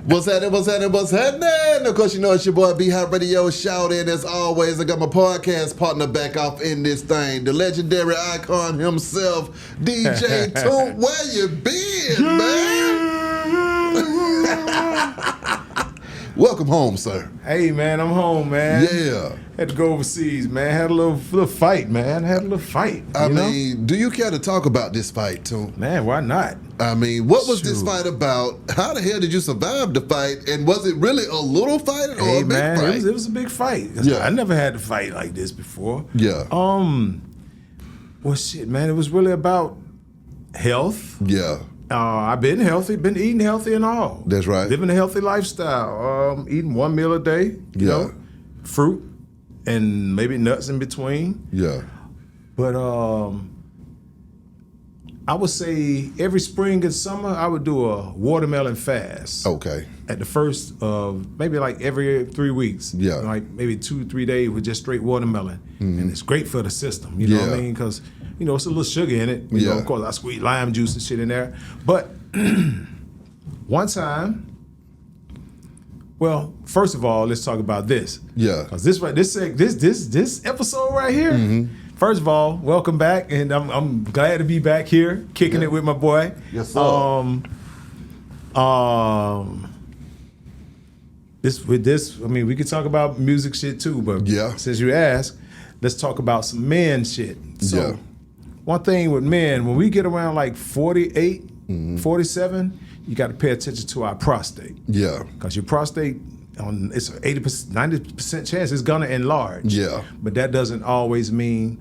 What's happening? What's happening? What's happening? Of course, you know it's your boy B Hot Radio Shout In. As always, I got my podcast partner back off in this thing, the legendary icon himself, DJ Toomp. Where you been, man? Welcome home, sir. Hey, man, I'm home, man. Yeah. Had to go overseas, man. Had a little fight, man. Had a little fight. I mean, do you care to talk about this fight, Toomp? Man, why not? I mean, what was this fight about? How the hell did you survive the fight? And was it really a little fight or a big fight? It was a big fight. Yeah. I never had a fight like this before. Yeah. Well, shit, man. It was really about health. Yeah. I've been healthy, been eating healthy and all. That's right. Living a healthy lifestyle. Eating one meal a day. You know, fruit and maybe nuts in between. Yeah. But I would say every spring and summer I would do a watermelon fast. Okay. At the first of maybe like every 3 weeks. Yeah. Like maybe 2-3 days with just straight watermelon. Mm-hmm. And it's great for the system. You know what I mean? Because, you know, it's a little sugar in it. You know, of course, I squeeze lime juice and shit in there. But one time, well, first of all, let's talk about this. Yeah. Because this episode right here, first of all, welcome back, and I'm glad to be back here, kicking it with my boy. Yes, sir. I mean, we could talk about music shit too, but since you asked, let's talk about some men shit. So, one thing with men, when we get around like 48, 47, you got to pay attention to our prostate. Yeah. Because your prostate, it's an 80%, 90% chance it's gonna enlarge. Yeah. But that doesn't always mean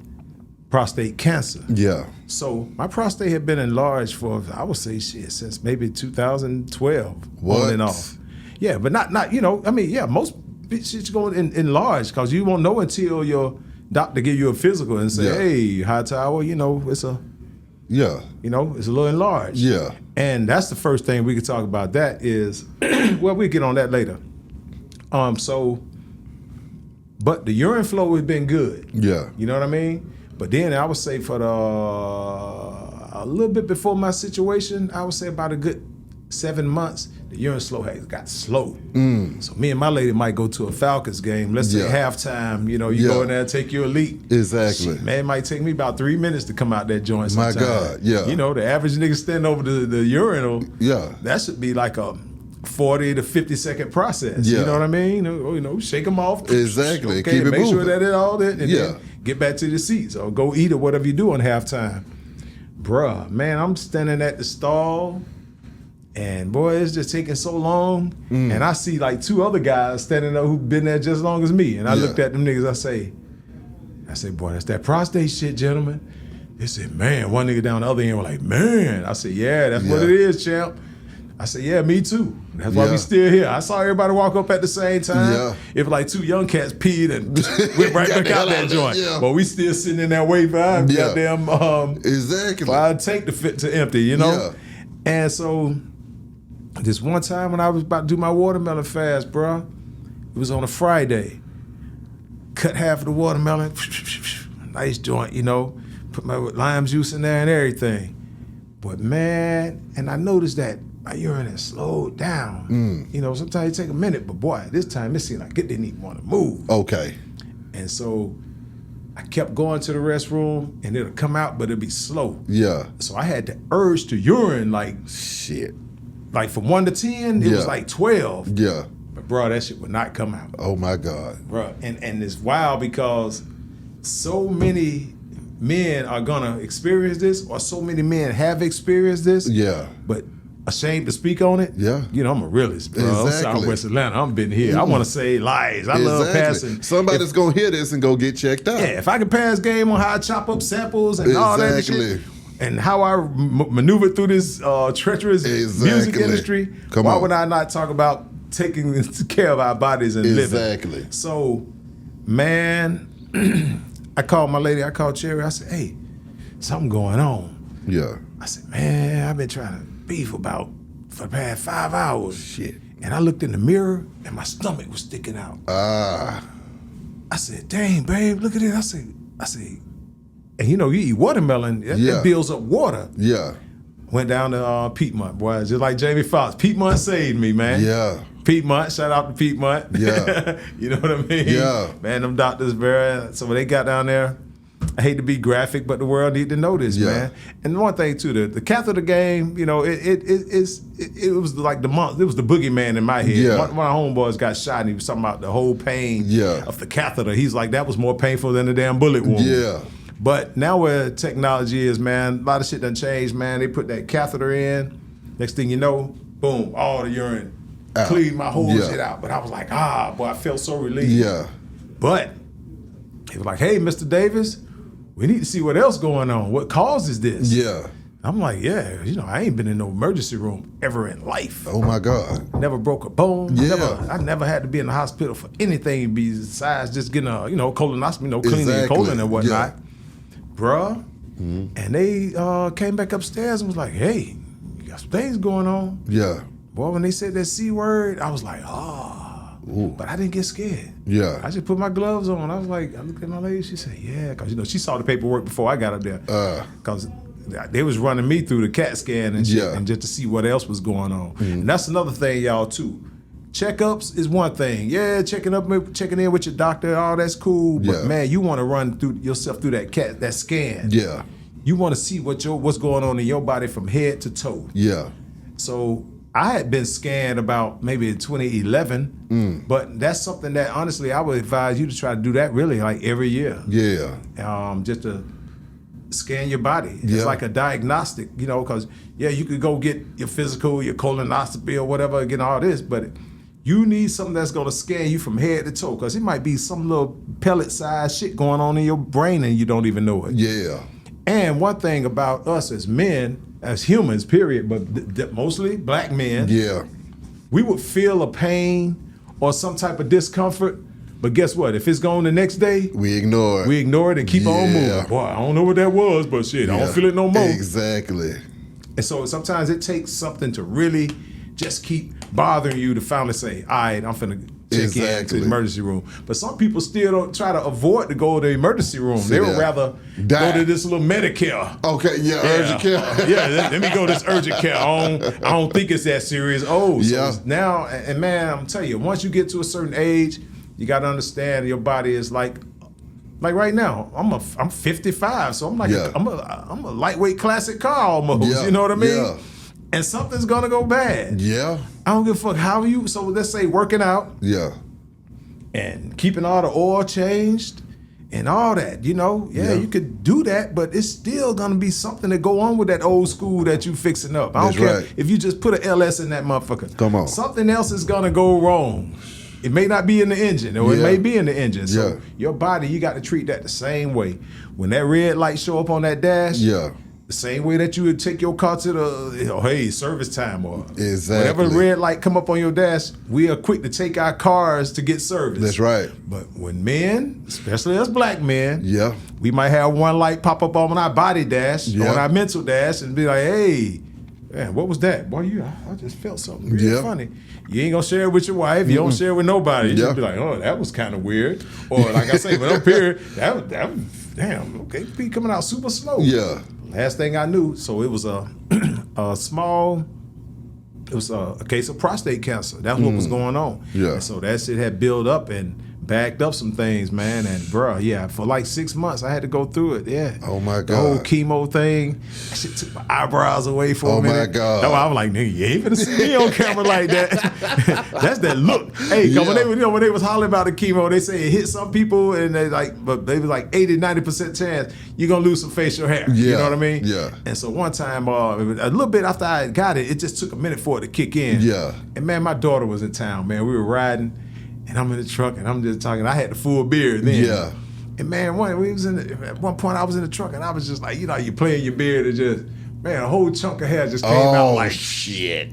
prostate cancer. Yeah. So my prostate had been enlarged for, I would say, shit, since maybe 2012. What? On and off. Yeah, but not you know, I mean, yeah, most shit's going to enlarge because you won't know until your doctor give you a physical and say, hey, high tower, you know, it's a, you know, it's a little enlarged. Yeah. And that's the first thing we could talk about. That is, well, we'll get on that later. But the urine flow has been good. Yeah. You know what I mean? But then I would say for a little bit before my situation, I would say about a good 7 months, the urine flow has got slow. So me and my lady might go to a Falcons game. Let's say halftime, you know, you go in there and take your elite. Exactly. Shit, man, it might take me about 3 minutes to come out that joint sometime. My God, yeah. You know, the average nigga standing over the urinal, that should be like a 40 to 50 second process. You know what I mean? You know, shake them off. Exactly. Okay, keep it make moving. sure that it all that, and then get back to the seats or go eat or whatever you do on halftime. Bruh, man, I'm standing at the stall, and boy, it's just taking so long. And I see like 2 other guys standing there who've been there just as long as me. And I looked at them niggas, I say, boy, that's that prostate shit, gentlemen. They said, man, one nigga down the other end was like, man. I said, yeah, that's what it is, champ. I said, yeah, me too. That's why we still here. I saw everybody walk up at the same time. If like 2 young cats peed and went right back out that joint. But we still sitting in that wait for our goddamn exactly. for our tank to fit to empty, you know? And so this one time when I was about to do my watermelon fast, bro, it was on a Friday. Cut half of the watermelon, nice joint, you know, put my lime juice in there and everything. But man, and I noticed that my urine has slowed down. You know, sometimes it take a minute, but boy, this time it seemed like it didn't even want to move. Okay. And so I kept going to the restroom and it'll come out, but it'll be slow. Yeah. So I had the urge to urine like shit. Like from 1 to 10, it was like 12. Yeah. But bro, that shit would not come out. Oh my God. Bro, and it's wild because so many men are gonna experience this, or so many men have experienced this. Yeah. But ashamed to speak on it. Yeah. You know, I'm a realist, bro. I'm Southwest Atlanta. I'm been here. I want to say lies. I love passing. Somebody's going to hear this and go get checked out. Yeah, if I can pass game on how I chop up samples and all that shit, and how I maneuver through this treacherous music industry, why would I not talk about taking care of our bodies and living? So, man, I called my lady. I called Cherry. I said, hey, something going on. Yeah. I said, man, I've been trying to beef for the past 5 hours. Shit. And I looked in the mirror and my stomach was sticking out. I said, dang, babe, look at it. I said, and you know, you eat watermelon, it builds up water. Yeah. Went down to Piedmont, boy. Just like Jamie Foxx. Piedmont saved me, man. Yeah. Piedmont, shout out to Piedmont. Yeah. You know what I mean? Yeah. Man, them doctors, so when they got down there, I hate to be graphic, but the world need to know this, man. And one thing too, the catheter game, you know, it was like it was the boogeyman in my head. Yeah. One of my homeboys got shot, and he was talking about the whole pain of the catheter. He's like, that was more painful than the damn bullet wound. Yeah. But now where technology is, man, a lot of shit done changed, man. They put that catheter in. Next thing you know, boom, all the urine cleaned my whole shit out. But I was like, boy, I felt so relieved. Yeah. But he was like, hey, Mr. Davis, we need to see what else going on. What causes this? Yeah. I'm like, yeah, you know, I ain't been in no emergency room ever in life. Oh my God. Never broke a bone. Yeah. I never had to be in the hospital for anything besides just getting a, colonoscopy, cleaning your colon and whatnot. Bruh. Mm-hmm. And they came back upstairs and was like, hey, you got some things going on. Yeah. Boy, when they said that C word, I was like, but I didn't get scared. Yeah. I just put my gloves on. I was like, I looked at my lady, she said, yeah, because, she saw the paperwork before I got up there. Because they was running me through the CAT scan and shit, and just to see what else was going on. Mm-hmm. And that's another thing, y'all, too. Checkups is one thing. Yeah, checking in with your doctor, all that's cool. But man, you want to run through yourself through that scan. Yeah. You want to see what's going on in your body from head to toe. Yeah. So I had been scanned about maybe in 2011, but that's something that honestly I would advise you to try to do that really like every year. Yeah. Just to scan your body. It's like a diagnostic, because you could go get your physical, your colonoscopy or whatever, get all this, but you need something that's going to scan you from head to toe, because it might be some little pellet-sized shit going on in your brain and you don't even know it. Yeah. And one thing about us as men, as humans, period, but mostly black men, we would feel a pain or some type of discomfort, but guess what? If it's gone the next day, we ignore it and keep on moving. Boy, I don't know what that was, but shit, I don't feel it no more. Exactly. And so sometimes it takes something to really just keep bothering you to finally say, all right, I'm finna check into the emergency room. But some people still don't try to avoid to go to the emergency room. They would rather go to this little Medicare. Okay, urgent care. Let me go to this urgent care. I don't think it's that serious. So now, and man, I'm telling you, once you get to a certain age, you got to understand your body is like right now, I'm 55, so I'm like I'm a lightweight classic car almost. You know what I mean? Yeah. And something's gonna go bad. Yeah. I don't give a fuck how you. So let's say working out. Yeah. And keeping all the oil changed and all that. You could do that, but it's still gonna be something to go on with that old school that you fixing up. I don't care if you just put an LS in that motherfucker. Come on. Something else is gonna go wrong. It may not be in the engine, or it may be in the engine. So your body, you got to treat that the same way. When that red light show up on that dash, the same way that you would take your car to the service time or whenever the red light come up on your dash, we are quick to take our cars to get service. That's right. But when men, especially us black men, we might have one light pop up on our body dash, on our mental dash, and be like, hey, man, what was that? Boy, I just felt something really funny. You ain't gonna share it with your wife. You don't share it with nobody. You just be like, oh, that was kind of weird. Or like I say, when I'm here, that was damn, okay, be coming out super slow. Yeah. Last thing I knew, so it was a case of prostate cancer. That's what was going on. Yeah. And so that shit had built up and backed up some things, man. And for like 6 months I had to go through it. Yeah. Oh my God. The whole chemo thing. That shit took my eyebrows away for a minute. Oh my God. That's why I'm like, nigga, you ain't finna see me on camera like that. That's that look. Hey, when they was hollering about the chemo, they say it hit some people and they was like 80-90% chance you're gonna lose some facial hair. Yeah. You know what I mean? Yeah. And so one time, a little bit after I got it, it just took a minute for it to kick in. Yeah. And man, my daughter was in town, man. We were riding. And I'm in the truck and I'm just talking. I had the full beard then. Yeah. And man, at one point I was in the truck and I was just like, you playing your beard and just, man, a whole chunk of hair just came out like shit.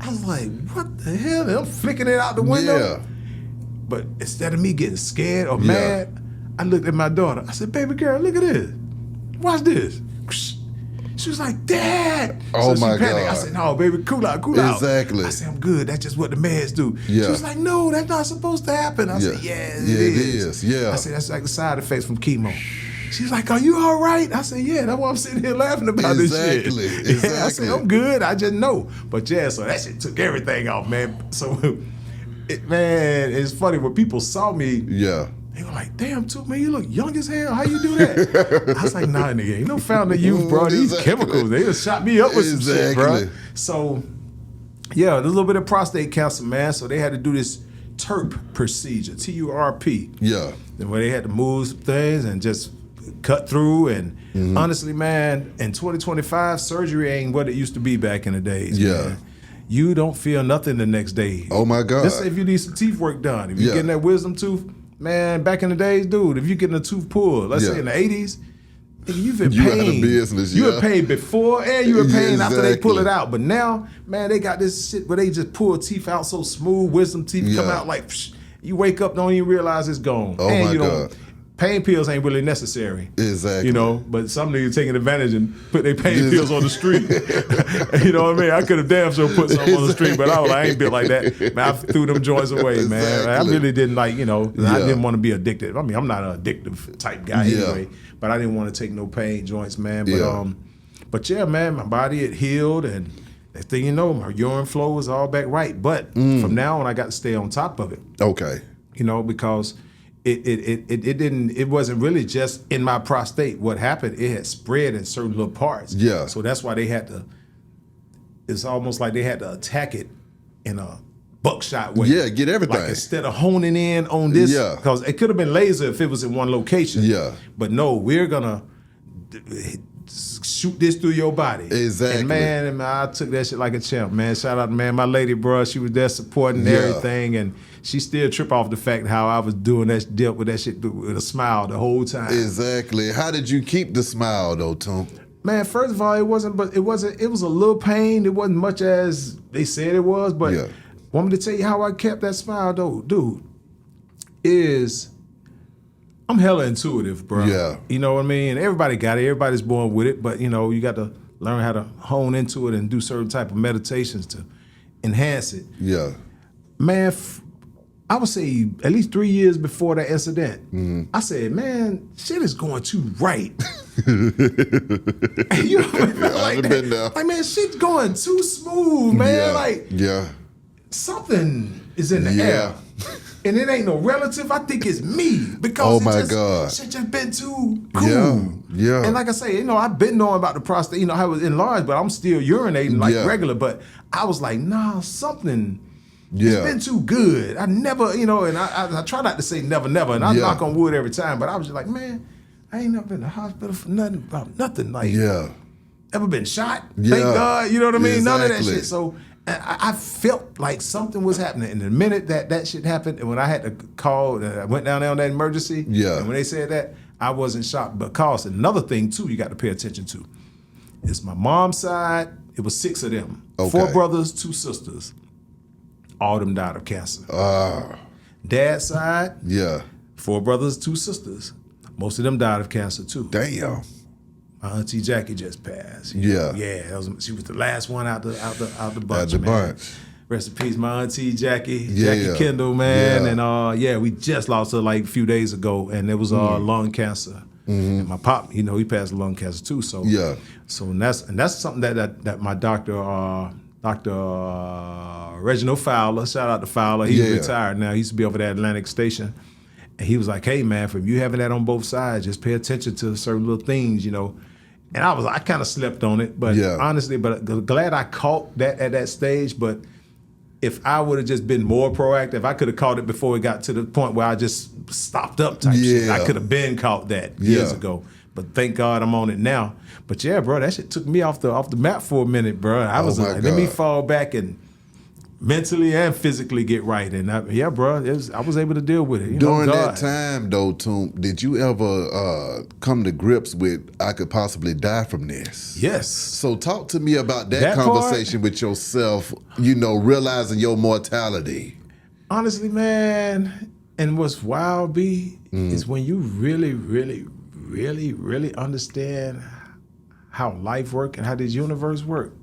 I was like, what the hell? And I'm flicking it out the window. Yeah. But instead of me getting scared or mad, I looked at my daughter. I said, baby girl, look at this. Watch this. She was like, Dad. Oh, so my God. I said, no, baby, cool out. Exactly. I said, I'm good. That's just what the meds do. Yeah. She was like, no, that's not supposed to happen. I said, yeah, it is. Yeah. I said, that's like the side effects from chemo. She's like, are you all right? I said, yeah, that's why I'm sitting here laughing about this shit. Exactly. I said, I'm good. I just know. But yeah, so that shit took everything off, man. So, man, it's funny when people saw me. Yeah. They were like, damn, Toomp, man, you look young as hell. How you do that? I was like, nah, nigga, ain't no fountain of youth, bro. These chemicals, they just shot me up with some shit, bro. So, yeah, there's a little bit of prostate cancer, man. So they had to do this Toomp procedure, T-U-R-P. Yeah. And where they had to move some things and just cut through. And honestly, man, in 2025, surgery ain't what it used to be back in the days. Yeah. Man. You don't feel nothing the next day. Oh, my God. Just say if you need some teeth work done. If you're getting that wisdom tooth, man, back in the days, dude, if you're getting a tooth pulled, let's say in the 80s, you've been you pain. out of business, you were pain before and you were pain after they pull it exactly. out. But now, man, they got this shit where they just pull teeth out so smooth, wisdom teeth come out like, psh, you wake up, don't even realize it's gone. Oh, and my you God. Pain pills ain't really necessary. Exactly. You know, but some niggas taking advantage and put their pain pills on the street. You know what I mean? I could have damn sure put some on the street, but I ain't built like that. Man, I threw them joints away, man. Exactly. I really didn't like, I didn't want to be addicted. I mean, I'm not an addictive type guy anyway, but I didn't want to take no pain joints, man. But yeah, man, my body had healed, and next thing you know, my urine flow was all back right. But from now on, I got to stay on top of it. Okay. Because it wasn't really just in my prostate. What happened, it had spread in certain little parts. Yeah. So that's why they had to, it's almost like they had to attack it in a buckshot way. Yeah, get everything. Like instead of honing in on this, Yeah. because it could have been laser if it was in one location. Yeah. But no, we're gonna shoot this through your body. Exactly. And man, I took that shit like a champ, man. Shout out, man, my lady, bro. She was there supporting everything, and she still trip off the fact how I was doing that, dealt with that shit with a smile the whole time. Exactly. How did you keep the smile though, Toomp? Man, first of all, it was a little pain. It wasn't much as they said it was, but want me to tell you how I kept that smile though, dude, is I'm hella intuitive, bro. Yeah. You know what I mean? Everybody got it. Everybody's born with it, but you got to learn how to hone into it and do certain type of meditations to enhance it. Yeah. Man, I would say at least 3 years before that incident, I said, man, shit is going too right. You know what I mean? I've been there. Like, man, shit's going too smooth, man. Like, something is in the air. And it ain't no relative. I think it's me because shit just been too cool. Yeah. And like I say, I've been knowing about the prostate. How it was enlarged, but I'm still urinating like regular. But I was like, nah, something. It's been too good. I never, and I try not to say never, never, and I knock on wood every time. But I was just like, man, I ain't never been to the hospital for nothing about nothing. Like, ever been shot? Thank God. You know what I mean? None of that shit. So I felt like something was happening. And the minute that shit happened, and when I had to call, I went down there on that emergency. And when they said that, I wasn't shocked. Because another thing, too, you got to pay attention to. It's my mom's side. It was 6 of them. 4 brothers, 2 sisters. All of them died of cancer. Dad's side, 4 brothers, 2 sisters. Most of them died of cancer, too. Damn. My auntie Jackie just passed. Yeah. She was the last one out the bunch. Out the bunch. Rest in peace, my auntie Jackie Kendall, man. And we just lost her like a few days ago, and it was lung cancer. And my pop, he passed lung cancer too. So that's something that my doctor, Dr. Reginald Fowler, shout out to Fowler. He's retired now. He used to be over at Atlantic Station. And he was like, hey, man, from you having that on both sides, just pay attention to certain little things, And I kind of slept on it, but honestly, but glad I caught that at that stage. But if I would have just been more proactive, I could have caught it before it got to the point where I just stopped up type shit. I could have been caught that years ago. But thank God I'm on it now. But yeah, bro, that shit took me off the map for a minute, bro. I was like, let me fall back and mentally and physically get right. And bro, I was able to deal with it. During that time, though, Toomp, did you ever come to grips with, I could possibly die from this? Yes. So talk to me about that conversation with yourself, realizing your mortality. Honestly, man, and what's wild, B, is when you really, really, really, really understand how life works and how this universe works.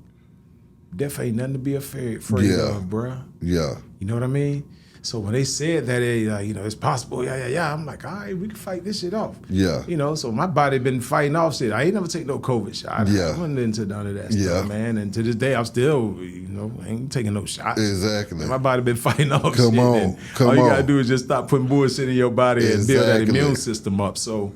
Death ain't nothing to be afraid of, bruh. Yeah. You know what I mean? So when they said that, it's possible, I'm like, all right, we can fight this shit off. Yeah. So my body been fighting off shit. I ain't never take no COVID shot. Yeah. I wasn't into none of that stuff, man. And to this day, I'm still, I ain't taking no shots. Exactly. And my body been fighting off shit. Come on. And all you gotta do is just stop putting bullshit in your body and build that immune system up. So,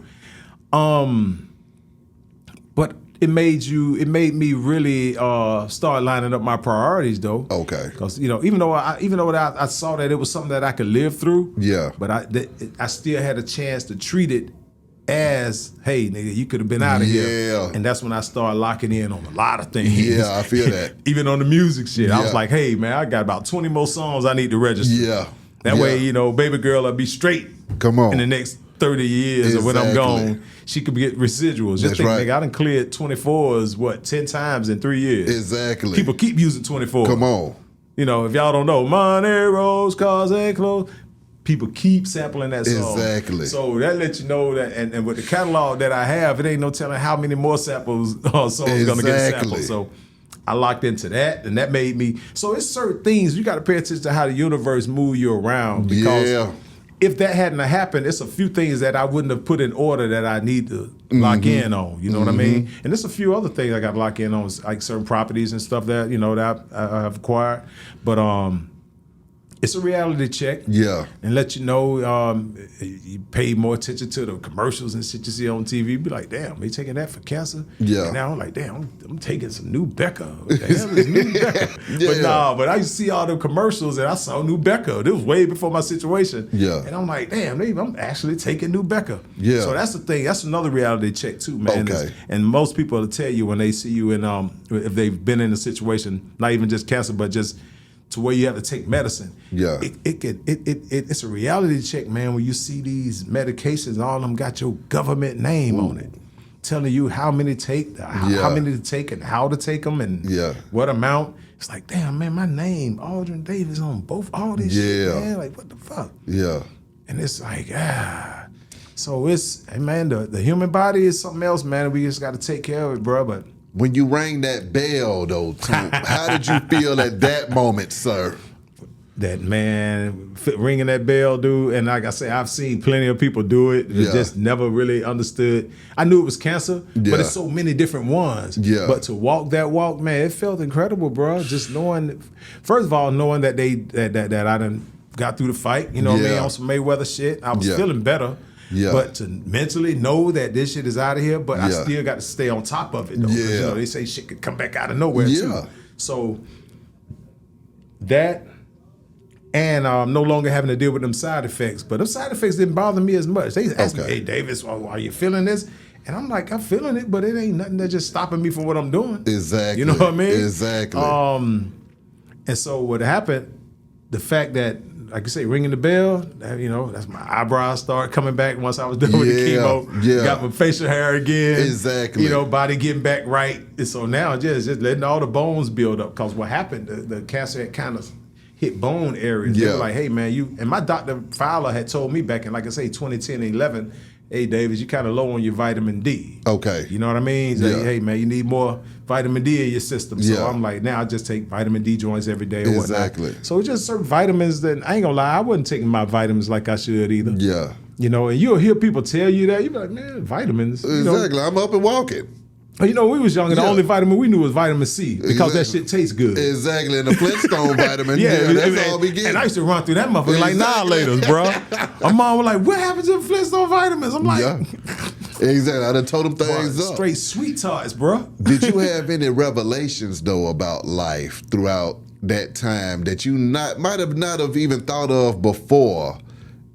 but it made me really start lining up my priorities though. Okay. Because even though I saw that it was something that I could live through. Yeah. But I still had a chance to treat it as, hey, nigga, you could have been out of here. And that's when I started locking in on a lot of things. Yeah, I feel that. Even on the music shit. I was like, hey man, I got about 20 more songs I need to register. Yeah. That way, baby girl will be straight. Come on. In the next 30 years or when I'm gone, she could get residuals. Just think, nigga, I done cleared 24s, 10 times in 3 years. Exactly. People keep using 24. Come on. If y'all don't know, money, rose, cars, and clothes, people keep sampling that song. Exactly. So that lets you know that, and with the catalog that I have, it ain't no telling how many more samples songs gonna get sampled. So I locked into that, and that made me. So it's certain things you got to pay attention to how the universe move you around. Because if that hadn't happened, it's a few things that I wouldn't have put in order that I need to lock in on. You know what I mean? And there's a few other things I got to lock in on, like certain properties and stuff that that I have acquired. But it's a reality check. Yeah. And let you know, you pay more attention to the commercials and shit you see on TV. You be like, damn, they taking that for cancer? Yeah. And now I'm like, damn, I'm taking some new Becca. What the hell is new Becca? But I used to see all the commercials and I saw new Becca. This was way before my situation. Yeah. And I'm like, damn, I'm actually taking new Becca. Yeah. So that's the thing. That's another reality check too, man. Okay. And most people will tell you when they see you in, if they've been in a situation, not even just cancer, but just to where you have to take medicine. Yeah. It's a reality check, man, when you see these medications, all of them got your government name on it, telling you how many to take and how to take them and what amount. It's like, damn, man, my name, Aldrin Davis, on all this shit, man. Like, what the fuck? Yeah. And it's like, So it's, hey, man, the human body is something else, man, and we just got to take care of it, bro. But when you rang that bell, though, Toomp, how did you feel at that moment, sir? That, man, ringing that bell, dude, and like I say, I've seen plenty of people do it. Just never really understood. I knew it was cancer, but it's so many different ones. Yeah. But to walk that walk, man, it felt incredible, bro. Just knowing, first of all, knowing that that I done got through the fight, you know what I mean, on some Mayweather shit. I was feeling better. Yeah. But to mentally know that this shit is out of here, but I still got to stay on top of it, though. Yeah. They say shit could come back out of nowhere, too. So that, and no longer having to deal with them side effects. But them side effects didn't bother me as much. They asked me, hey, Davis, are you feeling this? And I'm like, I'm feeling it, but it ain't nothing that's just stopping me from what I'm doing. Exactly. You know what I mean? Exactly. And so what happened, the fact that, like I say, ringing the bell, that's my eyebrows start coming back once I was done with the chemo. Yeah. Got my facial hair again. Exactly. Body getting back right. And so now just letting all the bones build up. Because what happened, the cancer had kind of hit bone areas. They were like, hey, man, and my doctor Fowler had told me back in, like I say, 2010 and 11, hey, Davis, you kind of low on your vitamin D. Okay. You know what I mean? So, hey, man, you need more vitamin D in your system. So I'm like, now I just take vitamin D joints every day or whatnot. Exactly. So it's just certain vitamins that, I ain't gonna lie, I wasn't taking my vitamins like I should either. Yeah. And you'll hear people tell you that. You be like, man, vitamins. Exactly. I'm up and walking. We was young, and the only vitamin we knew was vitamin C because that shit tastes good. Exactly, and the Flintstone vitamin, that's all we get. And I used to run through that motherfucker like annihilators, bro. My mom was like, what happened to the Flintstone vitamins? I'm like, exactly. I done told them things up. Straight sweet tarts, bro. Did you have any revelations, though, about life throughout that time that you might have not even thought of before,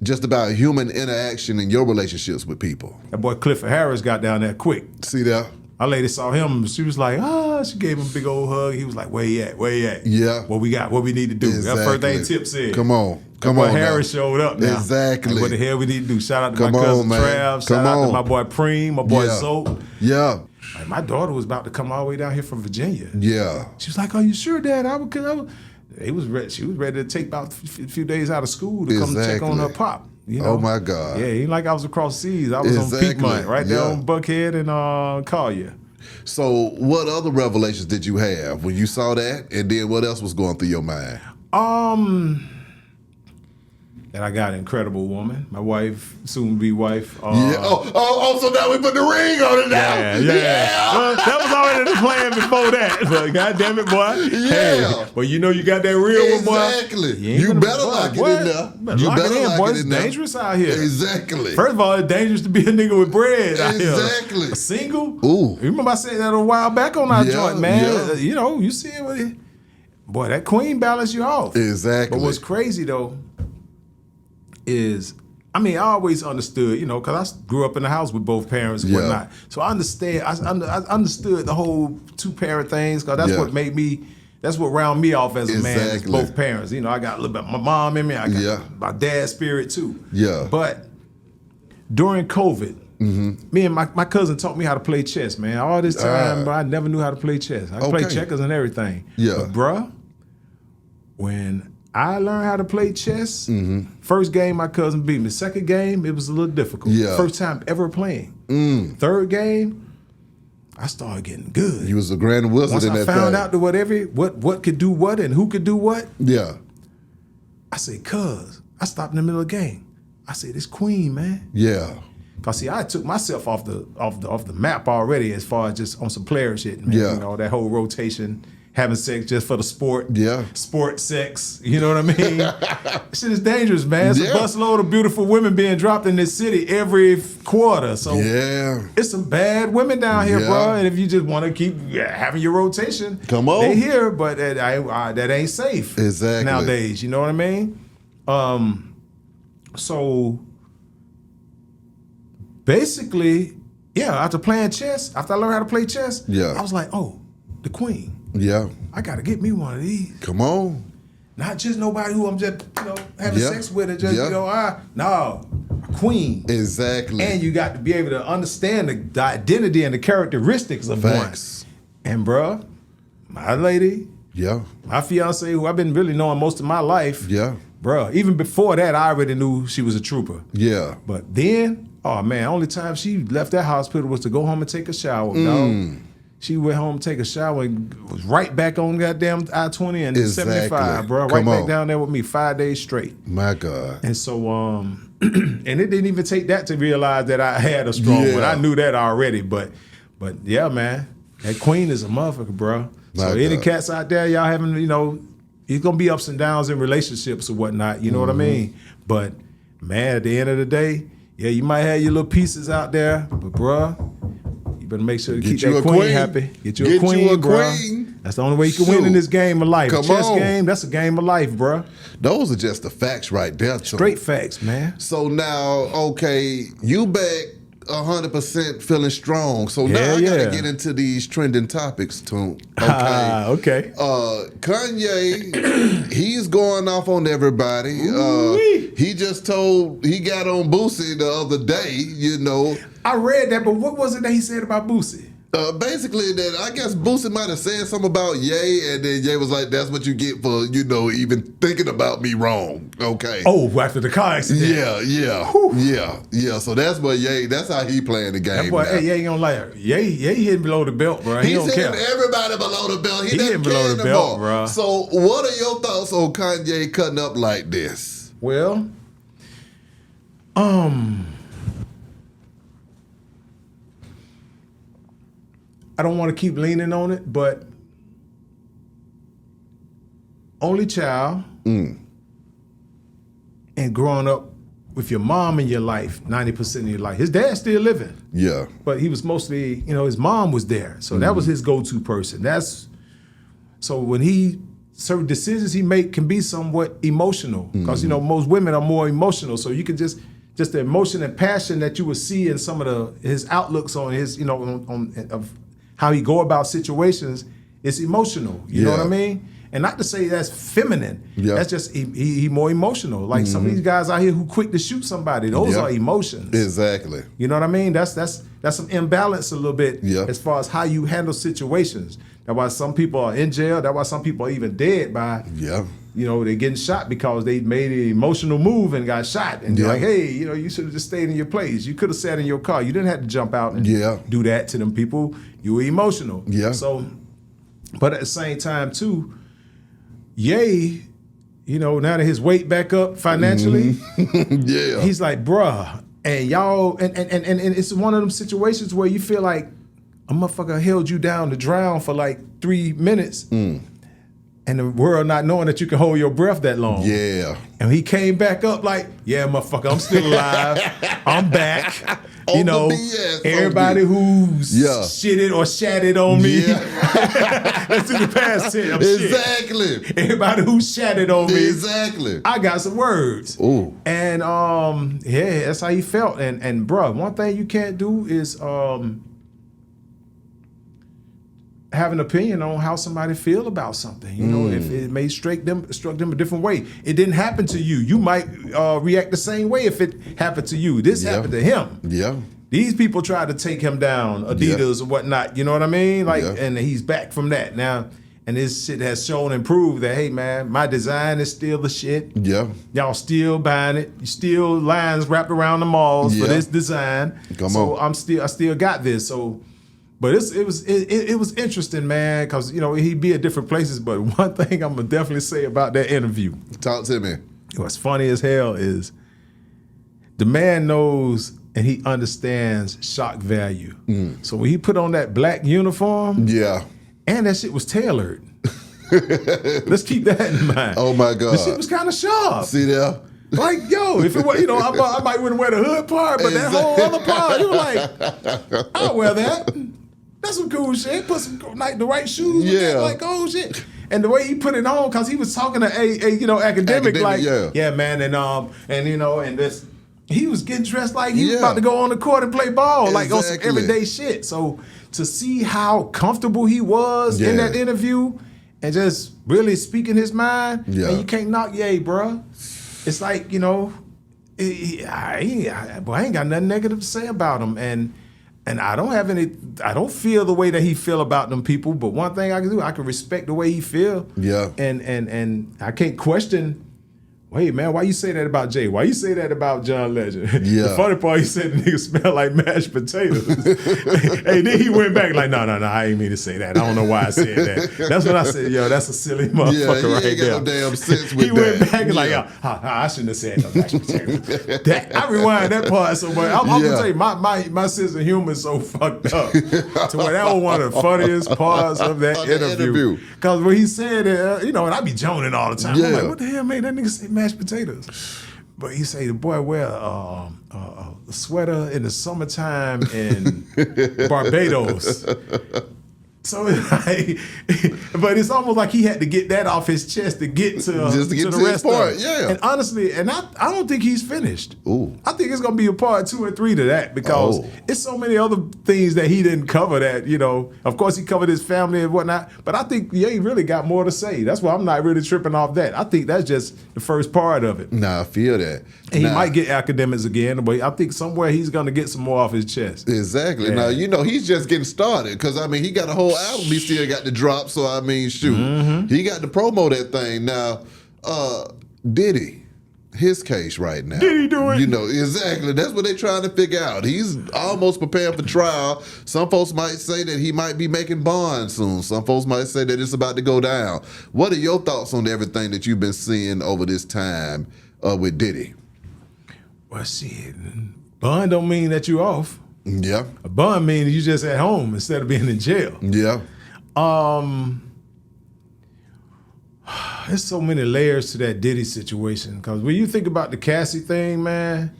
just about human interaction and your relationships with people? That boy Clifford Harris got down there quick. See that? Our lady saw him, she was like, she gave him a big old hug. He was like, where he at? Yeah. What we got? What we need to do? Exactly. That first thing Tip said. Come on Harris showed up now. Exactly. Like, what the hell we need to do? Shout out to my cousin Trav. Shout out to my boy Preem, my boy Zoe. Yeah. Like, my daughter was about to come all the way down here from Virginia. Yeah. She was like, are you sure, Dad? She was ready to take about a few days out of school to come check on her pop. Oh my God. Yeah, ain't like I was across seas. I was on Piedmont, right there on Buckhead and Collier. So what other revelations did you have when you saw that? And then what else was going through your mind? that I got an incredible woman, my wife, soon-to-be wife. Yeah. So now we put the ring on it now. Yeah. That was already the plan before that. But God damn it, boy. Yeah. Hey, well, you know you got that real one, boy. Exactly. You better lock it in there. You better lock boy. it in there. It's dangerous out here. Exactly. First of all, it's dangerous to be a nigga with bread out here. Exactly. Single? Ooh. You remember I said that a while back on our joint, man. Yeah. You know, you see it. Boy, that queen balance you off. Exactly. But what's crazy, though, is, I mean, I always understood, you know, because I grew up in the house with both parents and whatnot. So I understand. I understood the whole two-parent things because that's what made me, that's what round me off as a man, is both parents. You know, I got a little bit of my mom in me. I got my dad's spirit, too. Yeah. But during COVID, me and my cousin taught me how to play chess, man. All this time, but I never knew how to play chess. I could play checkers and everything. Yeah. But, bruh, when I learned how to play chess, first game my cousin beat me. Second game, it was a little difficult. Yeah. First time ever playing. Third game, I started getting good. You was a grand wizard Once in that I found thing. out that what could do what and who could do what, Yeah. I said, cuz, I stopped in the middle of the game. I said, this queen, man. Yeah. Cause see, I took myself off the map already as far as just on some player shit, man. Yeah. You know, that whole rotation, having sex just for the sport. Yeah. Sport sex, you know what I mean? Shit is dangerous, man. It's a busload of beautiful women being dropped in this city every quarter. So it's some bad women down here, bro. And if you just want to keep having your rotation, come on. They here, but that ain't safe. Exactly. Nowadays, you know what I mean? So basically, after playing chess, after I learned how to play chess, I was like, oh, the queen. Yeah. I gotta get me one of these. Come on. Not just nobody who I'm just, having sex with and just, no, a queen. Exactly. And you got to be able to understand the identity and the characteristics of one. And bruh, my lady, my fiance, who I've been really knowing most of my life, bruh, even before that, I already knew she was a trooper. Yeah. But then, oh man, only time she left that hospital was to go home and take a shower, dog. She went home, take a shower, and was right back on goddamn I-20 and 75, bro. Right back down there with me 5 days straight. My God. And so, and it didn't even take that to realize that I had a strong one. I knew that already, but yeah, man, that queen is a motherfucker, bro. So any cats out there, y'all having, it's gonna be ups and downs in relationships or whatnot. You know what I mean? But man, at the end of the day, you might have your little pieces out there, but bro. You better make sure to keep that queen happy. Get you a queen, bro. That's the only way you can win in this game of life. Chess game, that's a game of life, bro. Those are just the facts right there, Toomp. Straight facts, man. So now, okay, you back 100% feeling strong. So now I gotta get into these trending topics, Toomp. Okay. Kanye, he's going off on everybody. He got on Boosie the other day, I read that, but what was it that he said about Boosie? Basically, that I guess Boosie might have said something about Ye, and then Ye was like, "That's what you get for even thinking about me wrong." Okay. Oh, after the car accident. Yeah. So that's what Ye. That's how he playing the game. That boy, Ye ain't gonna lie. Ye hitting below the belt, bro. He don't care. Everybody below the belt. He hitting below the belt, bro. So, what are your thoughts on Kanye cutting up like this? Well, I don't want to keep leaning on it, but only child and growing up with your mom in your life, 90% of your life. His dad's still living. Yeah. But he was mostly, his mom was there. So that was his go-to person. So when certain decisions he make can be somewhat emotional because, most women are more emotional. So you can just the emotion and passion that you would see in some of his outlooks on his, of how he go about situations, it's emotional. You know what I mean? And not to say that's feminine. That's just he more emotional. Like some of these guys out here who quick to shoot somebody, those are emotions. Exactly. You know what I mean? That's some imbalance a little bit as far as how you handle situations. That's why some people are in jail. That's why some people are even dead by they're getting shot because they made an emotional move and got shot. And you're like, hey, you should have just stayed in your place. You could have sat in your car. You didn't have to jump out and do that to them people. You were emotional. So, but at the same time too, Ye now that his weight back up financially, Yeah. he's like, bruh, and y'all, and it's one of them situations where you feel like a motherfucker held you down to drown for like 3 minutes. And the world not knowing that you can hold your breath that long. Yeah. And he came back up like, yeah, motherfucker, I'm still alive. I'm back. On the BS, everybody who's shitted or shatted on me. Yeah. That's in the past tense. I'm Exactly. shit. Everybody who shatted on me. Exactly. I got some words. Ooh. And that's how he felt. And bruh, one thing you can't do is have an opinion on how somebody feel about something. You know, if it may struck them a different way. It didn't happen to you. You might react the same way if it happened to you. This happened to him. Yeah. These people tried to take him down, Adidas or whatnot. You know what I mean? Like, and he's back from that now. And this shit has shown and proved that, hey man, my design is still the shit. Yeah. Y'all still buying it. You still lines wrapped around the malls for this design. Come on. I still got this. So. But it was interesting, man, because he'd be at different places. But one thing I'm gonna definitely say about that interview, Talk to me. what's funny as hell is the man knows and he understands shock value. So when he put on that black uniform, and that shit was tailored. Let's keep that in mind. Oh my God, the shit was kind of sharp. See there. Like, yo, if it was, I might wouldn't wear the hood part, but that whole other part, you were like, I'll wear that. That's some cool shit. Put some like the right shoes. With that, like, oh shit. And the way he put it on, cause he was talking to a academic like, yeah, man, and this. He was getting dressed like he was about to go on the court and play ball, like on some everyday shit. So to see how comfortable he was in that interview and just really speaking his mind, and you can't knock Ye, bro. It's like, I ain't got nothing negative to say about him. And I don't feel the way that he feel about them people. But one thing I can do, I can respect the way he feel. Yeah. And I can't question, wait, man, why you say that about Jay? Why you say that about John Legend? Yeah. The funny part, he said the nigga smell like mashed potatoes. Hey, then he went back like, no, I ain't mean to say that. I don't know why I said that. That's when I said, yo, that's a silly motherfucker right there. He ain't got no damn sense with he went back and like, I shouldn't have said no mashed potatoes. I rewind that part so much. I'm gonna tell you, my sense of humor is so fucked up to where that was one of the funniest parts of that interview. Because when he said it, and I be joning all the time. I'm like, what the hell made that nigga say mashed potatoes? But he say the boy wear a sweater in the summertime in Barbados. So it's like, but it's almost like he had to get that off his chest to get to the rest part. Of it. Yeah. And honestly, I don't think he's finished. Ooh. I think it's gonna be a part 2 and 3 to that because it's so many other things that he didn't cover that, of course he covered his family and whatnot, but I think he really got more to say. That's why I'm not really tripping off that. I think that's just the first part of it. Nah, I feel that. And he might get academics again, but I think somewhere he's gonna get some more off his chest. Exactly. Now, he's just getting started because, he got a whole album he still got to drop, so shoot. He got to promo that thing. Now, Diddy, his case right now. Did he do it? Exactly. That's what they're trying to figure out. He's almost preparing for trial. Some folks might say that he might be making bond soon. Some folks might say that it's about to go down. What are your thoughts on everything that you've been seeing over this time with Diddy? Well, shit, bond don't mean that you off. Yeah. A bond means you just at home instead of being in jail. Yeah. There's so many layers to that Diddy situation. Because when you think about the Cassie thing, man,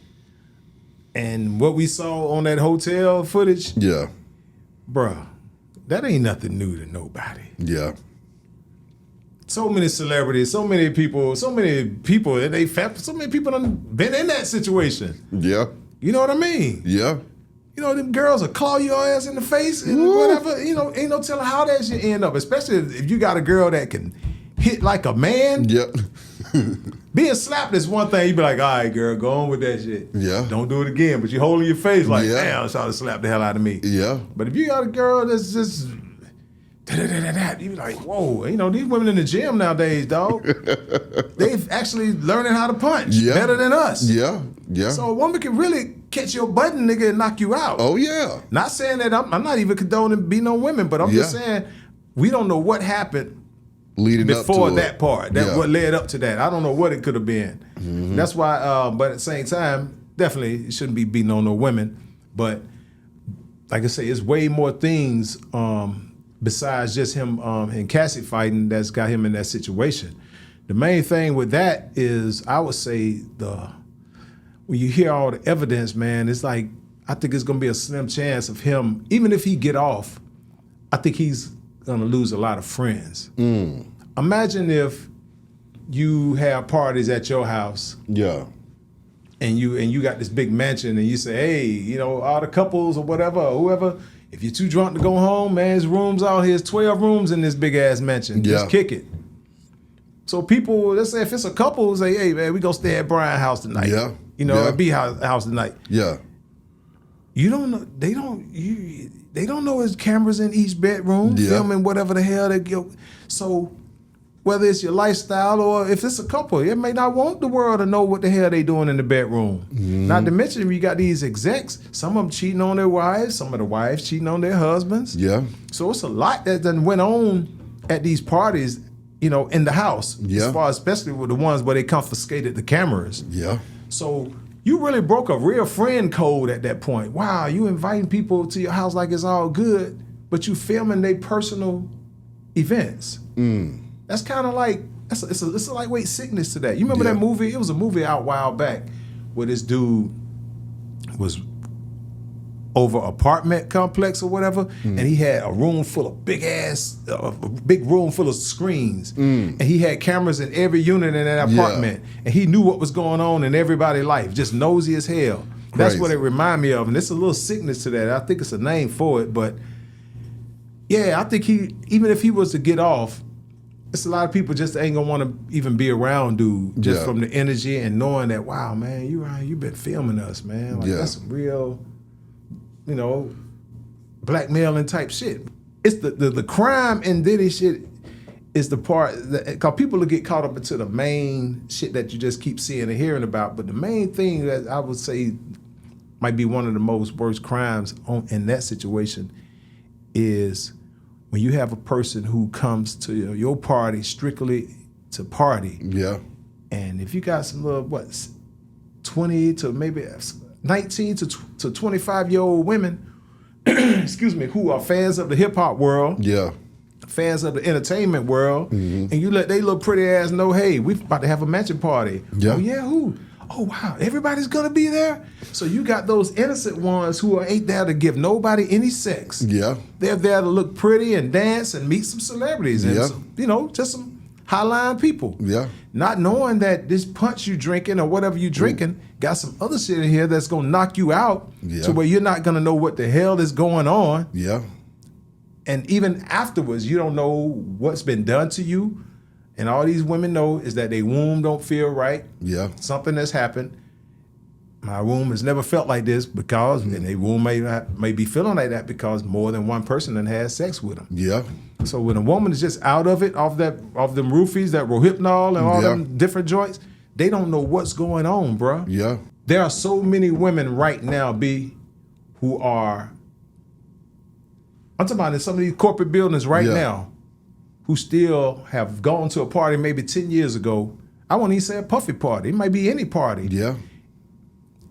and what we saw on that hotel footage, bruh, that ain't nothing new to nobody. Yeah. So many celebrities, so many people, and so many people done been in that situation. Yeah. You know what I mean? Yeah. Them girls will claw your ass in the face and whatever. Ain't no telling how that shit end up. Especially if you got a girl that can hit like a man. Yep. Being slapped is one thing. You be like, all right, girl, go on with that shit. Yeah. Don't do it again. But you holding your face like, damn, I tried to slap the hell out of me. Yeah. But if you got a girl that's just you be like, whoa. These women in the gym nowadays, dog, they've actually learning how to punch better than us. Yeah. Yeah. So a woman can really catch your button, nigga, and knock you out. Oh, yeah. Not saying that I'm not even condoning be no women, but I'm just saying we don't know what happened leading before up to that part. That what led up to that. I don't know what it could have been. That's why. But at the same time, definitely it shouldn't be beating on no women. But like I say, it's way more things besides just him and Cassie fighting that's got him in that situation. The main thing with that is, I would say, when you hear all the evidence, man, it's like, I think it's going to be a slim chance of him, even if he get off, I think he's going to lose a lot of friends. Imagine if you have parties at your house. Yeah. And you got this big mansion, and you say, hey, you know, all the couples or whatever, or whoever, if you're too drunk to go home, man, there's rooms out here, there's 12 rooms in this big ass mansion. Yeah. Just kick it. So people, let's say if it's a couple, say, hey man, we gonna stay at Brian's house tonight. Yeah. You know, at B house tonight. Yeah. You don't know, they don't know there's cameras in each bedroom filming whatever the hell they go. So whether it's your lifestyle or if it's a couple, it may not want the world to know what the hell they doing in the bedroom. Not to mention, you got these execs, some of them cheating on their wives, some of the wives cheating on their husbands. Yeah. So it's a lot that done went on at these parties, you know, in the house. As far as, especially with the ones where they confiscated the cameras. Yeah. So you really broke a real friend code at that point. Wow, you inviting people to your house like it's all good, but you filming their personal events. That's kind of like, it's a lightweight sickness to that. You remember that movie? It was a movie out a while back where this dude was over apartment complex or whatever, and he had a room full of a big room full of screens, and he had cameras in every unit in that apartment, and he knew what was going on in everybody's life, just nosy as hell. That's what it reminded me of, and it's a little sickness to that. I think it's a name for it, but yeah, I think even if he was to get off, it's a lot of people just ain't gonna want to even be around dude, just from the energy and knowing that, wow, man, you been filming us, man. Like that's some real, you know, blackmailing type shit. It's the crime and Diddy shit is the part that, because people will get caught up into the main shit that you just keep seeing and hearing about. But the main thing that I would say might be one of the most worst crimes in that situation is when you have a person who comes to your party strictly to party. Yeah. And if you got some little, 20 to maybe 19 to 25-year-old women, excuse me, who are fans of the hip-hop world, fans of the entertainment world, and you let they little pretty ass know, hey, we about to have a matching party. Oh yeah, who? Oh wow, everybody's gonna be there? So you got those innocent ones who ain't there to give nobody any sex. Yeah. They're there to look pretty and dance and meet some celebrities and some, you know, just some high-line people. Yeah. Not knowing that this punch you drinking or whatever you drinking got some other shit in here that's gonna knock you out to where you're not gonna know what the hell is going on. Yeah. And even afterwards, you don't know what's been done to you. And all these women know is that their womb don't feel right. Yeah. Something that's happened. My womb has never felt like this because, and their womb may be feeling like that because more than one person done had sex with them. Yeah. So when a woman is just out of it, off them roofies, that Rohypnol and all them different joints, they don't know what's going on, bro. Yeah. There are so many women right now, B, who are, I'm talking about in some of these corporate buildings right now, who still have gone to a party maybe 10 years ago. I won't even say a puffy party. It might be any party. Yeah.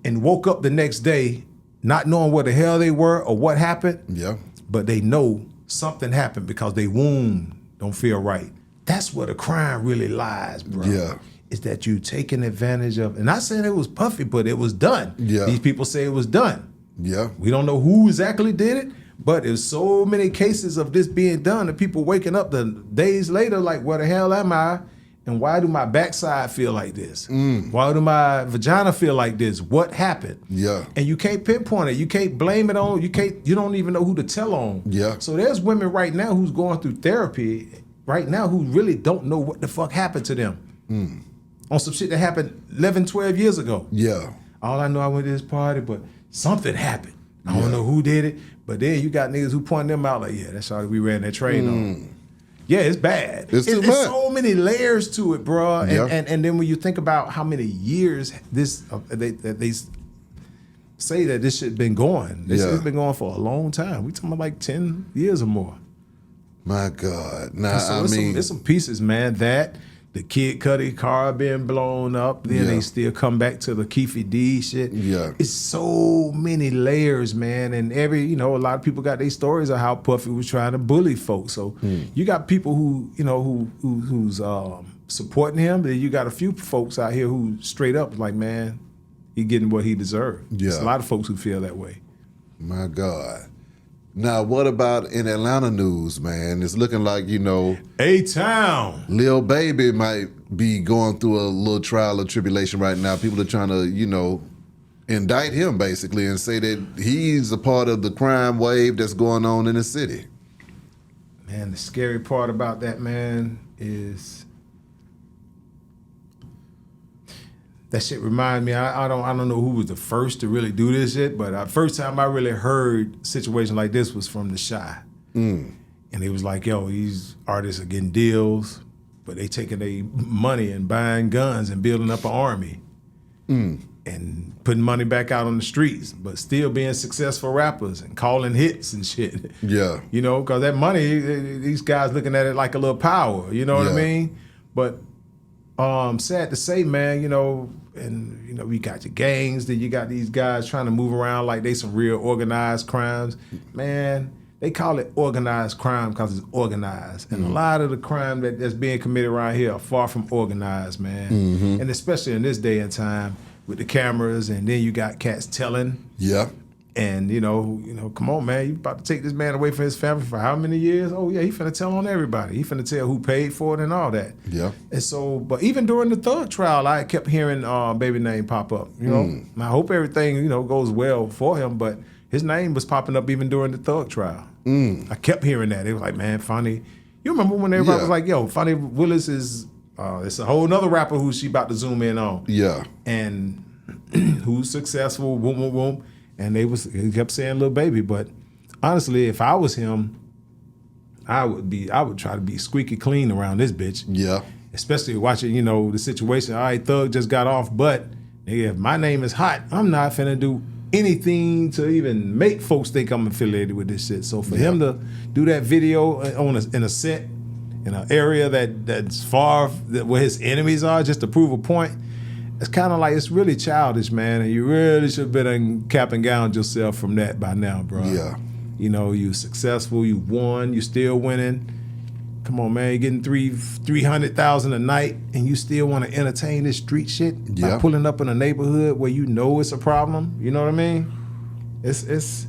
And woke up the next day not knowing where the hell they were or what happened. Yeah. But they know something happened because their womb don't feel right. That's where the crime really lies, bro. Yeah. Is that you taking advantage of, and not saying it was puffy, but it was done. Yeah. These people say it was done. Yeah. We don't know who exactly did it, but there's so many cases of this being done that people waking up the days later like, where the hell am I? And why do my backside feel like this? Why do my vagina feel like this? What happened? Yeah. And you can't pinpoint it. You can't blame it on, you don't even know who to tell on. Yeah. So there's women right now who's going through therapy right now who really don't know what the fuck happened to them. On some shit that happened 11, 12 years ago. Yeah. All I know, I went to this party, but something happened. I don't know who did it, but then you got niggas who point them out like, yeah, that's how we ran that train on. Yeah, it's bad. It's so many layers to it, bro. And then when you think about how many years this they say that this shit been going. It's been going for a long time. We talking about like 10 years or more. My God. Now, So I mean, it's some pieces, man. That the Kid Cudi car being blown up, then they still come back to the Keefy D shit. Yeah. It's so many layers, man. And a lot of people got their stories of how Puffy was trying to bully folks. So you got people who's supporting him. Then you got a few folks out here who straight up like, man, he getting what he deserved. Yeah. There's a lot of folks who feel that way. my God. Now, what about in Atlanta news, man? It's looking like, A-Town. Lil Baby might be going through a little trial of tribulation right now. People are trying to, indict him basically and say that he's a part of the crime wave that's going on in the city. Man, the scary part about that, man, is that shit remind me. I don't know who was the first to really do this shit, but the first time I really heard a situation like this was from The Shy. And it was like, yo, these artists are getting deals, but they taking their money and buying guns and building up an army and putting money back out on the streets, but still being successful rappers and calling hits and shit. Yeah. Because that money, these guys looking at it like a little power, you know what I mean? But sad to say, man, we got your gangs, then you got these guys trying to move around like they some real organized crimes. Man, they call it organized crime because it's organized. And a lot of the crime that's being committed around here are far from organized, man. And especially in this day and time with the cameras, and then you got cats telling. Yeah. And, come on, man, you about to take this man away from his family for how many years? Oh, yeah, he finna tell on everybody. He finna tell who paid for it and all that. Yeah. And so, but even during the Thug trial, I kept hearing Baby name pop up, And I hope everything, goes well for him, but his name was popping up even during the Thug trial. I kept hearing that. It was like, man, Fonny, you remember when everybody was like, yo, Fonny Willis is, it's a whole nother rapper who she about to zoom in on. Yeah. And who's successful, boom, boom, boom. And he kept saying Lil Baby, but honestly, if I was him, I would try to be squeaky clean around this bitch. Yeah. Especially watching, the situation. All right, Thug just got off, but nigga, if my name is hot, I'm not finna do anything to even make folks think I'm affiliated with this shit. So for him to do that video in a set, in an area that's far where his enemies are, just to prove a point, it's kind of like, it's really childish, man, and you really should have been cap and gowned yourself from that by now, bro. Yeah. You're successful, you won, you still winning. Come on, man, you're getting $300,000 a night, and you still want to entertain this street shit by pulling up in a neighborhood where it's a problem. You know what I mean? It's,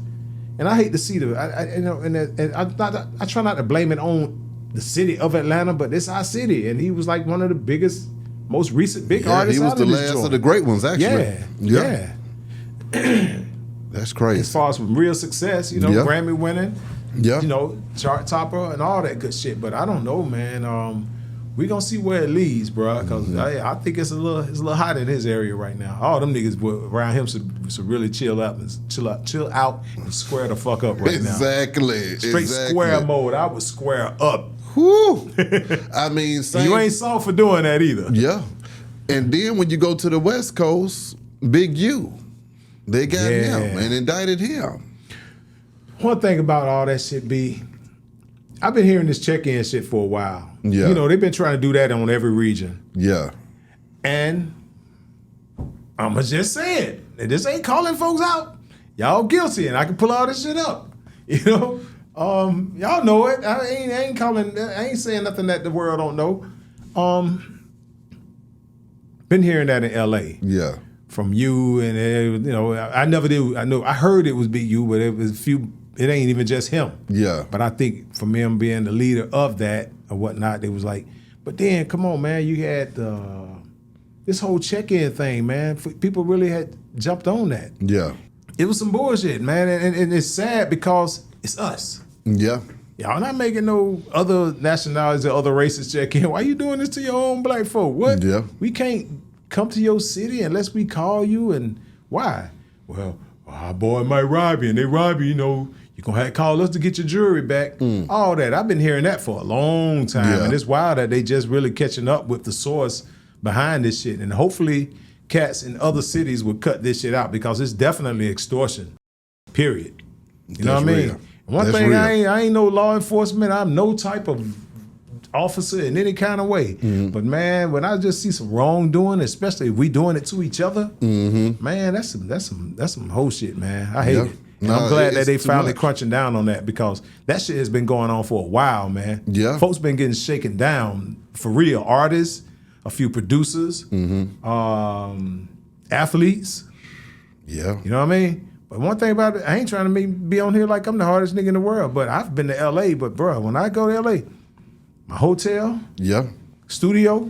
and I hate to see I try not to blame it on the city of Atlanta, but it's our city, and he was like one of the biggest, most recent big artists. He was the last of the great ones, actually. Yeah. That's crazy. As far as real success, Grammy winning, chart topper and all that good shit. But I don't know, man. We gonna see where it leads, bro. Because I think it's a little hot in his area right now. All them niggas around him should really chill out and square the fuck up right now. Exactly. Straight square mode. I would square up. Whew. I mean, you ain't soft for doing that either. Yeah. And then when you go to the West Coast, Big U, they got him and indicted him. One thing about all that shit, B, I've been hearing this check-in shit for a while. Yeah. They've been trying to do that on every region. Yeah. And I'ma just say it. And this ain't calling folks out. Y'all guilty, and I can pull all this shit up. Y'all know it. I ain't saying nothing that the world don't know. Been hearing that in LA. Yeah. From you, and I never did. I heard it was Big U, but it was a few. It ain't even just him. Yeah. But I think from him being the leader of that or whatnot, it was like, but then come on, man, you had this whole check-in thing, man. People really had jumped on that. Yeah. It was some bullshit, man, and it's sad because it's us. Yeah. Y'all not making no other nationalities or other races check in. Why you doing this to your own black folk? What? Yeah. We can't come to your city unless we call you, and why? Well, our boy might rob you, and they rob you, you're going to have to call us to get your jewelry back. All that. I've been hearing that for a long time, and it's wild that they just really catching up with the source behind this shit, and hopefully cats in other cities would cut this shit out because it's definitely extortion, period. You know what I mean? One That's thing, real. I ain't no law enforcement. I'm no type of officer in any kind of way. But man, when I just see some wrongdoing, especially if we doing it to each other, man, that's some whole shit, man. I hate it. And I'm glad that they finally crunching down on that, because that shit has been going on for a while, man. Yeah. Folks been getting shaken down for real. Artists, a few producers, athletes. Yeah. You know what I mean? But one thing about it, I ain't trying to be on here like I'm the hardest nigga in the world, but I've been to LA. But bro, when I go to LA, my hotel, studio,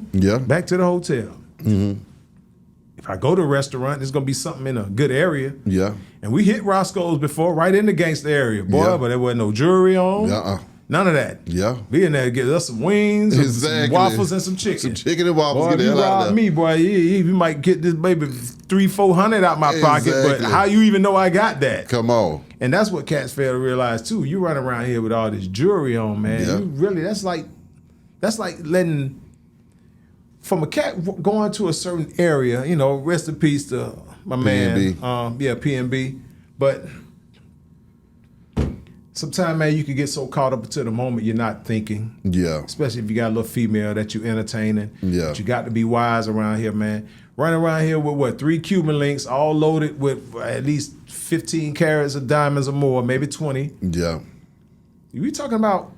back to the hotel. If I go to a restaurant, there's gonna be something in a good area. Yeah. And we hit Roscoe's before, right in the gangster area, boy, but there wasn't no jewelry on. None of that. Yeah. We in there to get us some wings, some waffles, and some chicken. Some chicken and waffles. Boy, if you rob me, boy, you might get this baby $300-400 out my pocket, but how you even know I got that? Come on. And that's what cats fail to realize too. You run around here with all this jewelry on, man. Yeah. You really, that's like letting, from a cat going to a certain area, you know, rest in peace to my man, PNB. But sometimes, man, you can get so caught up into the moment you're not thinking. Yeah. Especially if you got a little female that you entertaining. Yeah. But you got to be wise around here, man. Running around here with 3 Cuban links, all loaded with at least 15 carats of diamonds or more, maybe 20. Yeah. We talking about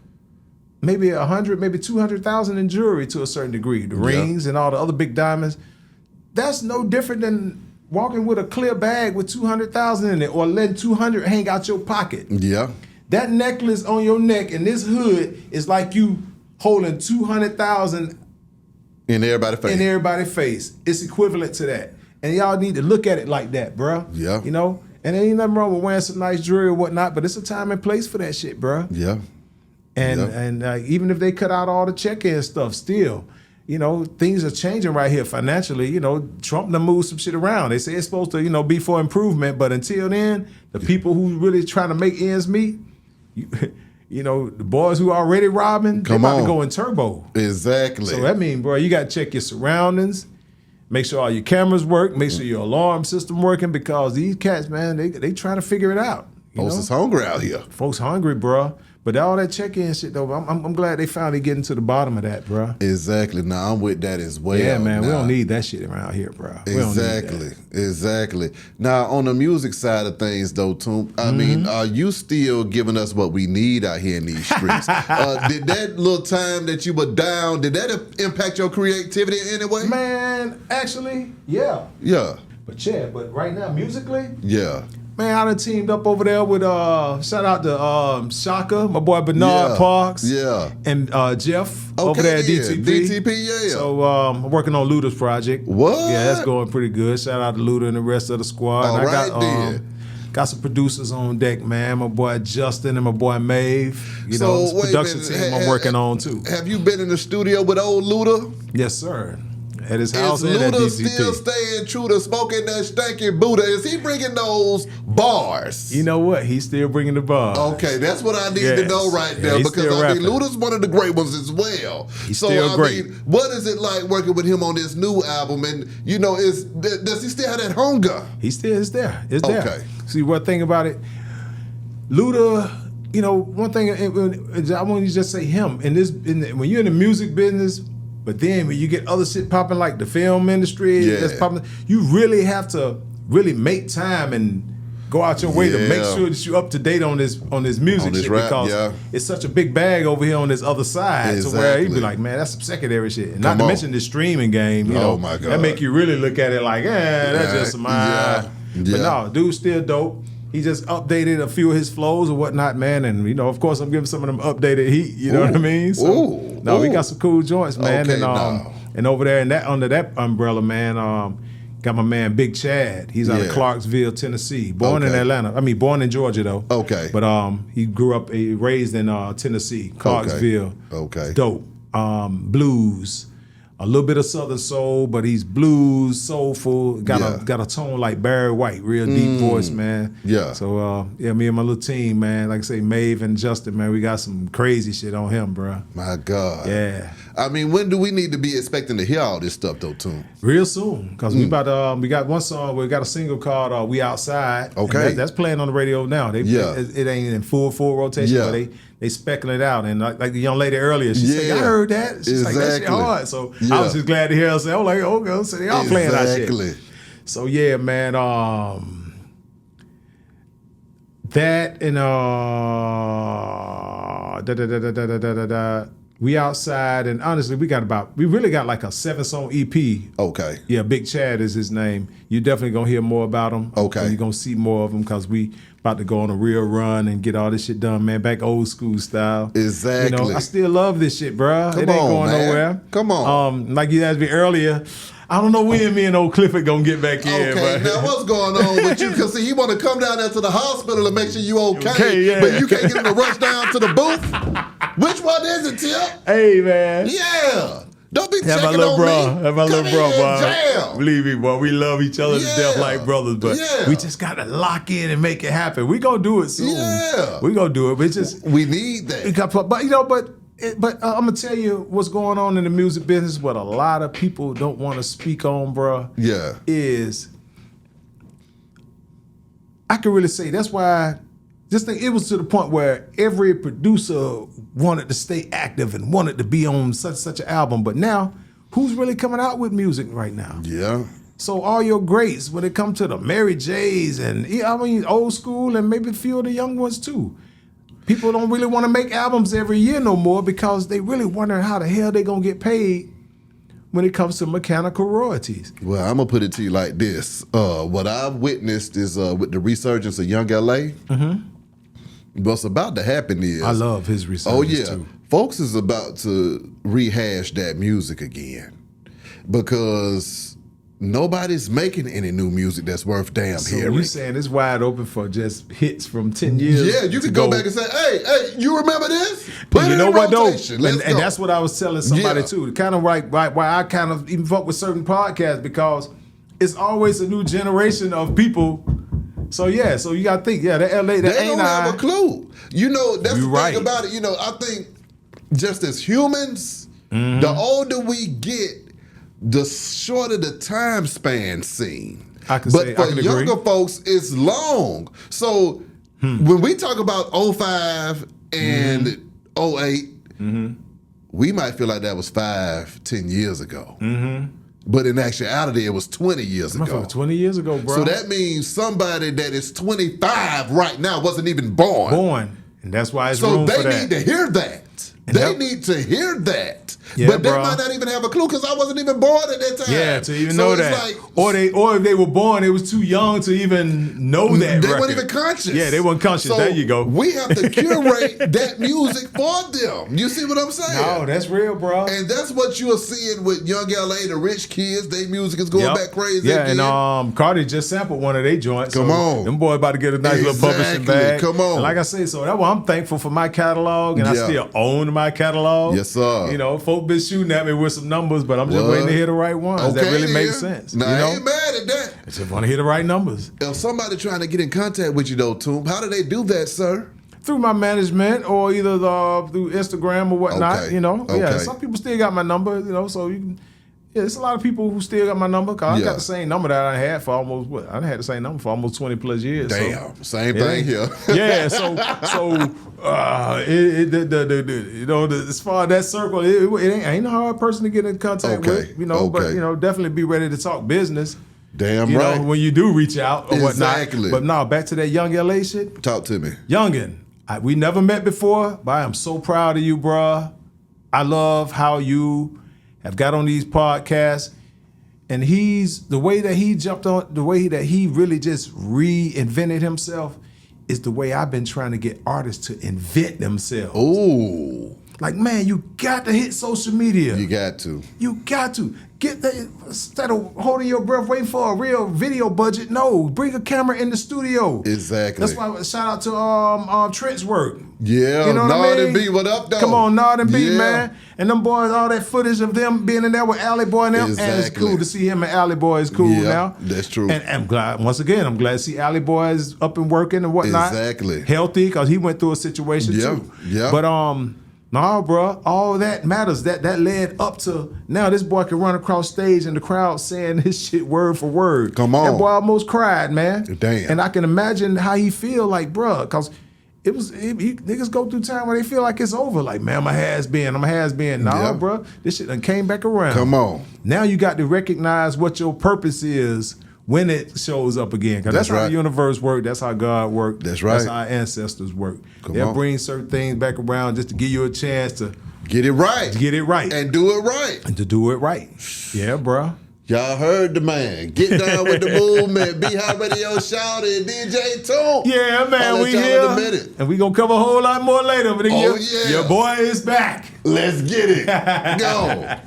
maybe 100, maybe 200,000 in jewelry to a certain degree. The rings and all the other big diamonds. That's no different than walking with a clear bag with 200,000 in it, or letting 200 hang out your pocket. Yeah. That necklace on your neck and this hood is like you holding 200,000 in everybody's face. In everybody's face. It's equivalent to that. And y'all need to look at it like that, bro. Yeah. You know? And there ain't nothing wrong with wearing some nice jewelry or whatnot, but it's a time and place for that shit, bro. Yeah. And even if they cut out all the check-in stuff, still, you know, things are changing right here financially. You know, Trump done moved some shit around. They say it's supposed to, you know, be for improvement, but until then, the people who really trying to make ends meet, you know, the boys who already robbing, they about to go in turbo. Exactly. So that means, bro, you got to check your surroundings, make sure all your cameras work, make sure your alarm system working, because these cats, man, they trying to figure it out. Folks is hungry out here. Folks hungry, bro. But all that check-in shit, though, I'm glad they finally getting to the bottom of that, bro. Exactly. Now, I'm with that as well. Yeah, man, we now, don't need that shit around here, bro. Exactly. Now, on the music side of things, though, Toomp, I mean, are you still giving us what we need out here in these streets? Did that little time that you were down, did that impact your creativity in any way? Man, actually, yeah. Yeah. But right now, musically, yeah. Man, I done teamed up over there with, shout out to Shaka, my boy Bernard Parks. Yeah. And Jeff over there at DTP. DTP, yeah. So I'm working on Luda's project. What? Yeah, that's going pretty good. Shout out to Luda and the rest of the squad. All and right, got some producers on deck, man. My boy Justin and my boy Maeve. You know, it's production team I'm working on too. Have you been in the studio with old Luda? Yes, sir. At his house and at DTP. DTP. Still staying true to smoking that stanky Buddha? Is he bringing those bars? You know what? He's still bringing the bars. Okay, that's what I need to know right there, because I mean, Luda's one of the great ones as well. He's still great. I mean, what is it like working with him on this new album? And you know, does he still have that hunger? He still is there. It's okay. there. See, one thing about it, Luda. You know, one thing I want to just say him. When you're in the music business. But then when you get other shit popping, like the film industry that's popping, you really have to really make time and go out your way to make sure that you're up to date on this music shit, because it's such a big bag over here on this other side. To where you be like, man, that's some secondary shit. And not to mention the streaming game, you know, my God. that make you really look at it like, that's just some But no, dude's still dope. He just updated a few of his flows or whatnot, man. And, you know, of course, I'm giving some of them updated heat. You know what I mean? So, we got some cool joints, man. Okay, and over there under that umbrella, man, got my man Big Chad. He's out of Clarksville, Tennessee. Born in Atlanta. I mean, born in Georgia, though. Okay. But he grew up, raised in Tennessee, Clarksville. Okay. Dope. Blues. a little bit of Southern soul, but he's blues, soulful, got a tone like Barry White, real deep voice, man. Yeah. So me and my little team, man, like I say, Maeve and Justin, man, we got some crazy shit on him, bro. My God. Yeah. I mean, when do we need to be expecting to hear all this stuff though, Toomp? Real soon, because we got one song, we got a single called "We Outside." Okay. That's playing on the radio now. It ain't in full rotation, but they speccing it out. And like the young lady earlier, she said, I heard that. She's like, that shit hard. So I was just glad to hear her say, oh, like, okay, so they all playing that shit. So yeah, man, that and We Outside, and honestly, we really got like a 7-song EP. Okay. Yeah, Big Chad is his name. You're definitely gonna hear more about him. Okay. You're gonna see more of him because we about to go on a real run and get all this shit done, man. Back old school style. Exactly. You know, I still love this shit, bro. Come it ain't on, going man. nowhere. Come on. Like you asked me earlier, I don't know when me and old Clifford gonna get back in. Okay, now what's going on with you? Because see, he want to come down there to the hospital and make sure you okay, but you can't get him to rush down to the booth. Which one is it, Tip? Hey, man. Yeah. Don't be checking my little on bro. me. Have my little bro, boy. Jam. Believe me, boy. We love each other to death like brothers, but Yeah. we just gotta lock in and make it happen. We gonna do it soon. Yeah. We gonna do it. But just We need that. but you know, but I'm gonna tell you what's going on in the music business. What a lot of people don't want to speak on, bro. Yeah. Is I can really say that's why. Just think it was to the point where every producer wanted to stay active and wanted to be on such an album. But now, who's really coming out with music right now? Yeah. So all your greats, when it comes to the Mary J's and old school and maybe a few of the young ones too. People don't really want to make albums every year no more because they really wonder how the hell they gonna get paid when it comes to mechanical royalties. Well, I'm gonna put it to you like this: what I've witnessed is with the resurgence of Young LA. What's about to happen is I love his resurgence too. Folks is about to rehash that music again because nobody's making any new music that's worth damn hearing. You saying it's wide open for just hits from 10 years? Yeah, you could go back and say, hey, you remember this? Put it in what rotation. And that's what I was telling somebody too. Kind of why I kind of even fuck with certain podcasts because it's always a new generation of people. So yeah, so you gotta think, that LA, that they ain't don't have a clue. You know, that's the right. thing about it. You know, I think just as humans, the older we get, the shorter the time span seems. But for younger folks, it's long. So when we talk about 05 and 08, we might feel like that was 5-10 years ago. But in actuality, it was 20 years ago. 20 years ago, bro. So that means somebody that is 25 right now wasn't even born. And that's why it's room for that. So they need to hear that. They need to hear that. Yeah, but they might not even have a clue because I wasn't even born at that time. Yeah, to even know that. Like, or if they were born, they was too young to even know that. They weren't even conscious. Yeah, they weren't conscious. So there you go. We have to curate that music for them. You see what I'm saying? No, that's real, bro. And that's what you're seeing with Young LA, the rich kids. Their music is going back crazy. Yeah, again. and Cardi just sampled one of their joints. Come on. Them boys about to get a nice little publishing bag. Come on. And like I say, so that's why I'm thankful for my catalog, and I still own my catalog. Yes, sir. You know, folk been shooting at me with some numbers, but I'm just waiting to hear the right ones that really make sense. Nah, I ain't mad at that. I just want to hear the right numbers. If somebody trying to get in contact with you though, Toomp, how do they do that, sir? Through my management or either through Instagram or whatnot. Okay. You know, Okay. some people still got my number. You know, so you can. Yeah, there's a lot of people who still got my number. Cause I got the same number that I had for almost I had the same number for almost 20 plus years. Damn, so, same thing here. Yeah, so as far as that circle, it ain't a hard person to get in contact with. You know, but you know, definitely be ready to talk business. Damn you right. know, when you do reach out or whatnot. Exactly. But no, back to that Young LA shit. Talk to me. Youngin, we never met before, but I am so proud of you, bruh. I love how you have got on these podcasts, and the way that he jumped on, the way that he really just reinvented himself is the way I've been trying to get artists to invent themselves. Ooh. Like, man, you got to hit social media. You got to. You got to. Get that, instead of holding your breath, waiting for a real video budget, no, bring a camera in the studio. Exactly. That's why, shout out to Trent's work. Yeah, you know what Nod I mean? and B, what up, though? Come on, Nod and B, man. And them boys, all that footage of them being in there with Alley Boy and them, and it's cool to see him and Alley Boy is cool now. That's true. And I'm glad, once again, I'm glad to see Alley Boy is up and working and whatnot. Exactly. Healthy, because he went through a situation too. Yeah. But, nah, bro, all that matters. That led up to now this boy can run across stage and the crowd saying his shit word for word. Come on. That boy almost cried, man. Damn. And I can imagine how he feel like, bro, because niggas go through time where they feel like it's over. Like, man, I'm a has-been. Nah, bro, this shit done came back around. Come on. Now you got to recognize what your purpose is when it shows up again. Because that's how the universe works. That's how God worked. That's right. That's how our ancestors work. They'll bring certain things back around just to give you a chance to get it right. And do it right. And to do it right. Yeah, bro. Y'all heard the man. Get down with the movement. Beehive Radio Shouted, DJ Toomp. Yeah, man, we here. And we gonna cover a whole lot more later. But your boy is back. Let's get it. Go.